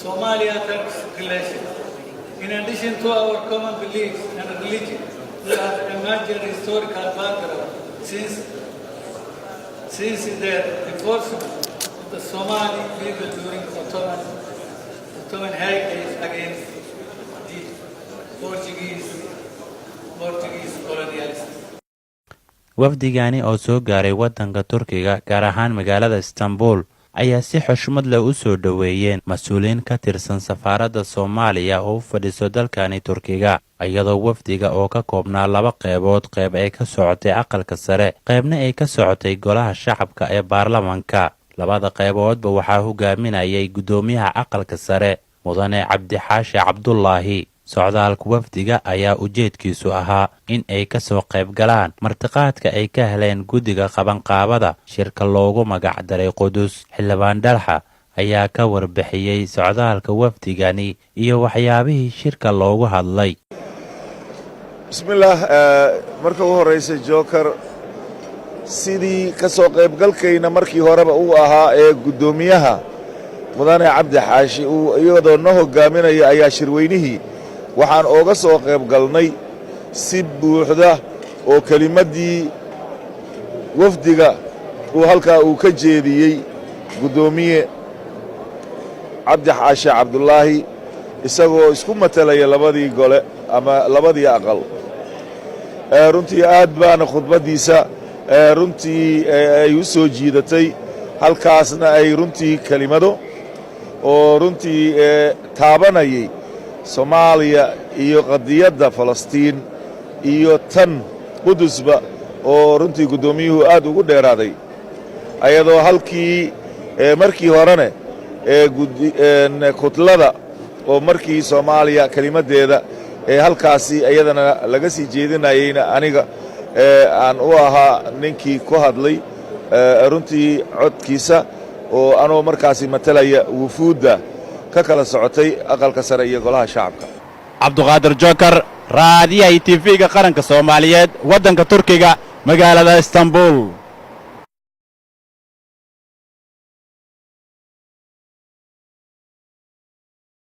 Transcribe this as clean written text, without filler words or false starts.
Somalia-Turkish relations. In addition to our common beliefs and religion, we have emerged historical background since their enforcement of the Somali people during Ottoman heritage against the Portuguese colonialists. wafdigani oo soo gaaray waddanka Turkiga gaar ahaan magaalada Istanbul ayaa si xushmad leh u soo dhaweeyeen mas'uuliyiin ka tirsan safaaradda Soomaaliya oo u fadhiso dalkani Turkiga iyadoo wafdiga oo ka koobnaa laba qaybood qayb ay ka socotay aqalka sare qaybna ay ka socotay golaha shacabka ee baarlamaanka labada qayboodba waxaa hogaaminayay gudoomiyaha aqalka sare mudane Cabdixaashi Cabdullaahi socdaalka wafdiga ayaa ujeedkiisu ahaa in ay ka soo qayb galaan martiqaadka ay ka heleen guddiga qabanqaabada shirka loogu magac daray Qudus xildhibaan Dalxa ayaa ka warbixiyay socdaalka wafdigani iyo waxyaabihii shirka loogu hadlay. Bismillah, marka ugu horeysa Joker sidii ka soo qayb galkayna markii horeba uu ahaa ee gudoomiyaha mudane Cabdixaashi uu iyadoo noo hogaaminaya ayaa shirweynihii waxaan ooga soo qayb galnay si buuxda oo kelimadii wafdiga uu halkaa uu ka jeediyey gudoomiye Cabdixaashi Cabdullaahi isagoo isku matalaya labadii gole ama labadii aqal runtii aad baana khudbadiisa runtii ay u soo jiidatay halkaasna ay runtii kelimado oo runtii taabanayay Soomaaliya iyo qadiyadda Falastiin iyo tan Qudusba oo runtii gudoomiyuhu aad ugu dheeraaday ayadoo halkii markii horene kutlada oo markii Soomaaliya kelimadeeda halkaasi ayadana laga sii jeedinayayna aniga aan u ahaa ninkii ku hadlay runtii codkiisa oo anoo markaasi matalaya wufuudda ka kala socotay aqalka sare iyo golaha shacabka. Cabduqaadir Joker raadiyaha TV-ga qaranka Soomaaliyeed waddanka Turkiga magaalada Istanbul.